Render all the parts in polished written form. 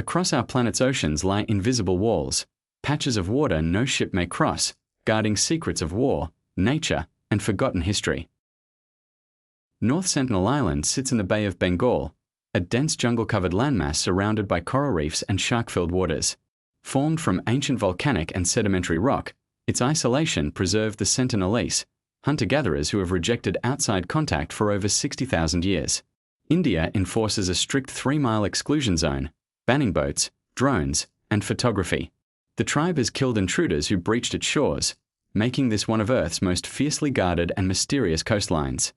Across our planet's oceans lie invisible walls, patches of water no ship may cross, guarding secrets of war, nature, and forgotten history. North Sentinel Island sits in the Bay of Bengal, a dense jungle-covered landmass surrounded by coral reefs and shark-filled waters. Formed from ancient volcanic and sedimentary rock, its isolation preserved the Sentinelese, hunter-gatherers who have rejected outside contact for over 60,000 years. India enforces a strict 3-mile exclusion zone, banning boats, drones, and photography. The tribe has killed intruders who breached its shores, making this one of Earth's most fiercely guarded and mysterious coastlines.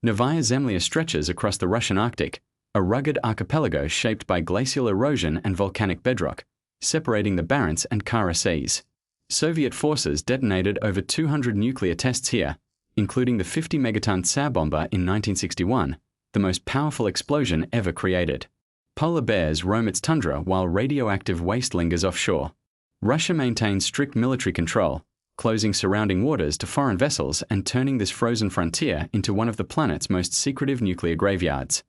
Novaya Zemlya stretches across the Russian Arctic, a rugged archipelago shaped by glacial erosion and volcanic bedrock, separating the Barents and Kara seas. Soviet forces detonated over 200 nuclear tests here, including the 50-megaton Tsar bomber in 1961, the most powerful explosion ever created. Polar bears roam its tundra while radioactive waste lingers offshore. Russia maintains strict military control, closing surrounding waters to foreign vessels and turning this frozen frontier into one of the planet's most secretive nuclear graveyards.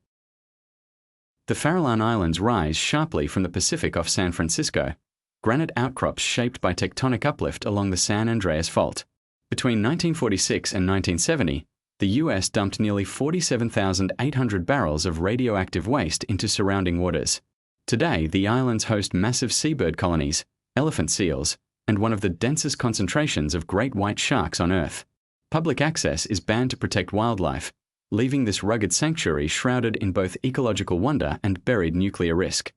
The Farallon Islands rise sharply from the Pacific off San Francisco, granite outcrops shaped by tectonic uplift along the San Andreas Fault. Between 1946 and 1970, the U.S. dumped nearly 47,800 barrels of radioactive waste into surrounding waters. Today, the islands host massive seabird colonies, elephant seals, and one of the densest concentrations of great white sharks on Earth. Public access is banned to protect wildlife, leaving this rugged sanctuary shrouded in both ecological wonder and buried nuclear risk.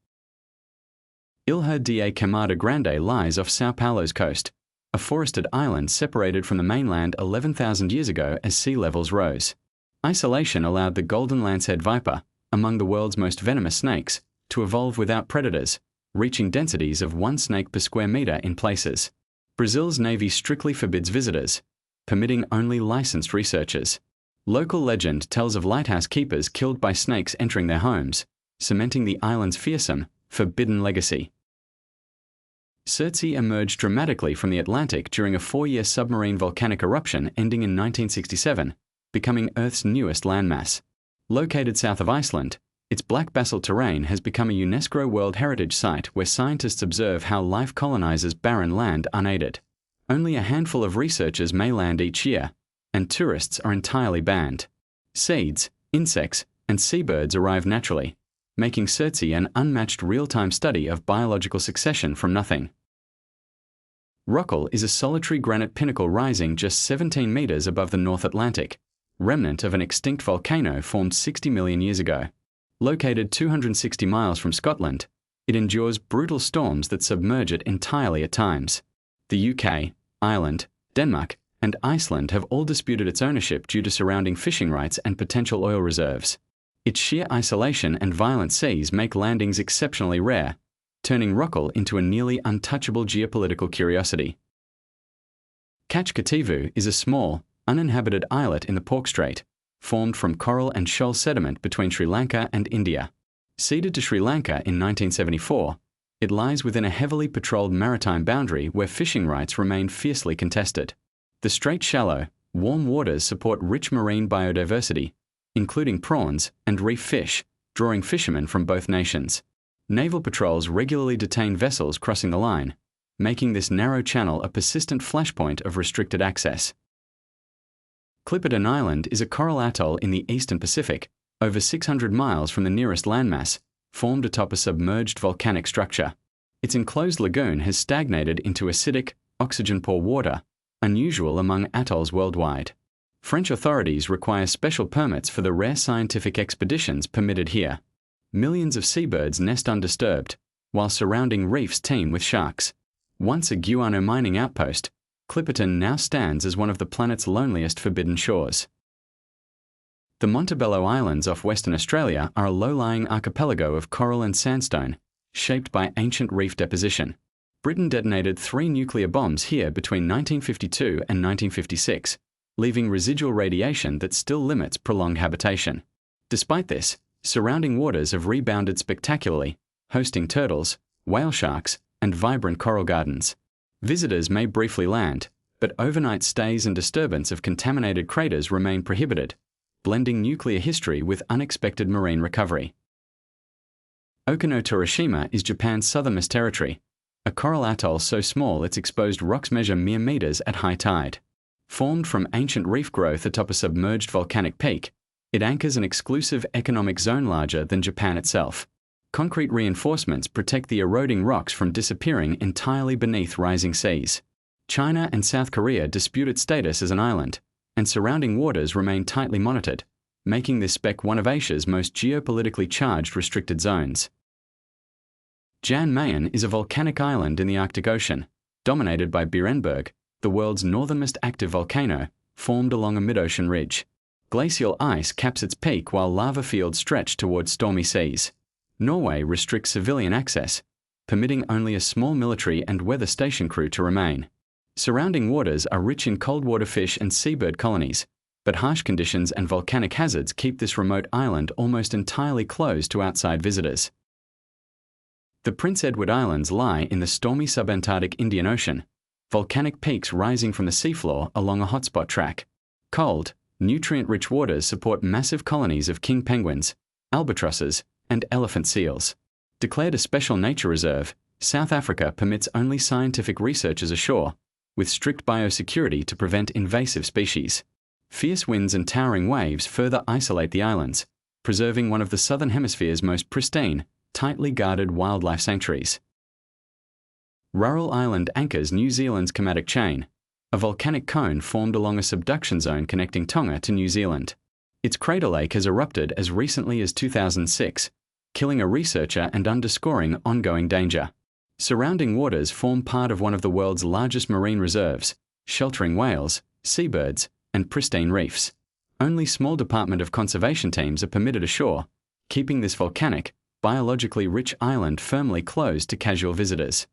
Ilha de Queimada Grande lies off São Paulo's coast, a forested island separated from the mainland 11,000 years ago as sea levels rose. Isolation allowed the golden lancehead viper, among the world's most venomous snakes, to evolve without predators, reaching densities of 1 snake per square meter in places. Brazil's navy strictly forbids visitors, permitting only licensed researchers. Local legend tells of lighthouse keepers killed by snakes entering their homes, cementing the island's fearsome, forbidden legacy. Surtsey emerged dramatically from the Atlantic during a 4-year submarine volcanic eruption ending in 1967, becoming Earth's newest landmass. Located south of Iceland, its black basalt terrain has become a UNESCO World Heritage Site where scientists observe how life colonizes barren land unaided. Only a handful of researchers may land each year, and tourists are entirely banned. Seeds, insects, and seabirds arrive naturally, making Surtsey an unmatched real-time study of biological succession from nothing. Rockall is a solitary granite pinnacle rising just 17 meters above the North Atlantic, remnant of an extinct volcano formed 60 million years ago. Located 260 miles from Scotland, it endures brutal storms that submerge it entirely at times. The UK, Ireland, Denmark, and Iceland have all disputed its ownership due to surrounding fishing rights and potential oil reserves. Its sheer isolation and violent seas make landings exceptionally rare, turning Rockall into a nearly untouchable geopolitical curiosity. Kachkativu is a small, uninhabited islet in the Palk Strait, formed from coral and shoal sediment between Sri Lanka and India. Ceded to Sri Lanka in 1974, it lies within a heavily patrolled maritime boundary where fishing rights remain fiercely contested. The Strait's shallow, warm waters support rich marine biodiversity, including prawns and reef fish, drawing fishermen from both nations. Naval patrols regularly detain vessels crossing the line, making this narrow channel a persistent flashpoint of restricted access. Clipperton Island is a coral atoll in the eastern Pacific, over 600 miles from the nearest landmass, formed atop a submerged volcanic structure. Its enclosed lagoon has stagnated into acidic, oxygen-poor water, unusual among atolls worldwide. French authorities require special permits for the rare scientific expeditions permitted here. Millions of seabirds nest undisturbed, while surrounding reefs teem with sharks. Once a guano mining outpost, Clipperton now stands as one of the planet's loneliest forbidden shores. The Montebello Islands off Western Australia are a low-lying archipelago of coral and sandstone, shaped by ancient reef deposition. Britain detonated 3 nuclear bombs here between 1952 and 1956, leaving residual radiation that still limits prolonged habitation. Despite this, surrounding waters have rebounded spectacularly, hosting turtles, whale sharks, and vibrant coral gardens. Visitors may briefly land, but overnight stays and disturbance of contaminated craters remain prohibited, blending nuclear history with unexpected marine recovery. Okino-Torishima is Japan's southernmost territory, a coral atoll so small its exposed rocks measure mere meters at high tide. Formed from ancient reef growth atop a submerged volcanic peak, it anchors an exclusive economic zone larger than Japan itself. Concrete reinforcements protect the eroding rocks from disappearing entirely beneath rising seas. China and South Korea dispute its status as an island, and surrounding waters remain tightly monitored, making this spec one of Asia's most geopolitically charged restricted zones. Jan Mayen is a volcanic island in the Arctic Ocean, dominated by Beerenberg, the world's northernmost active volcano, formed along a mid-ocean ridge. Glacial ice caps its peak while lava fields stretch towards stormy seas. Norway restricts civilian access, permitting only a small military and weather station crew to remain. Surrounding waters are rich in cold-water fish and seabird colonies, but harsh conditions and volcanic hazards keep this remote island almost entirely closed to outside visitors. The Prince Edward Islands lie in the stormy subantarctic Indian Ocean, volcanic peaks rising from the seafloor along a hotspot track. Cold, nutrient-rich waters support massive colonies of king penguins, albatrosses, and elephant seals. Declared a special nature reserve, South Africa permits only scientific researchers ashore, with strict biosecurity to prevent invasive species. Fierce winds and towering waves further isolate the islands, preserving one of the Southern Hemisphere's most pristine, tightly guarded wildlife sanctuaries. Rural Island anchors New Zealand's Kermadec Chain, a volcanic cone formed along a subduction zone connecting Tonga to New Zealand. Its crater lake has erupted as recently as 2006, killing a researcher and underscoring ongoing danger. Surrounding waters form part of one of the world's largest marine reserves, sheltering whales, seabirds, and pristine reefs. Only small Department of Conservation teams are permitted ashore, keeping this volcanic, biologically rich island firmly closed to casual visitors.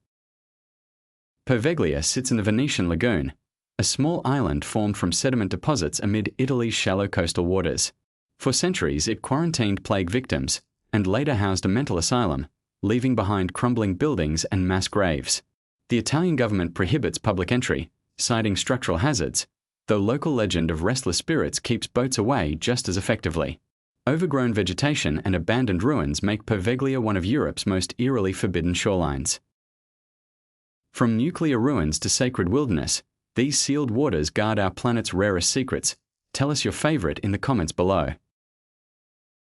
Poveglia sits in the Venetian Lagoon, a small island formed from sediment deposits amid Italy's shallow coastal waters. For centuries it quarantined plague victims, and later housed a mental asylum, leaving behind crumbling buildings and mass graves. The Italian government prohibits public entry, citing structural hazards, though local legend of restless spirits keeps boats away just as effectively. Overgrown vegetation and abandoned ruins make Poveglia one of Europe's most eerily forbidden shorelines. From nuclear ruins to sacred wilderness, these sealed waters guard our planet's rarest secrets. Tell us your favorite in the comments below.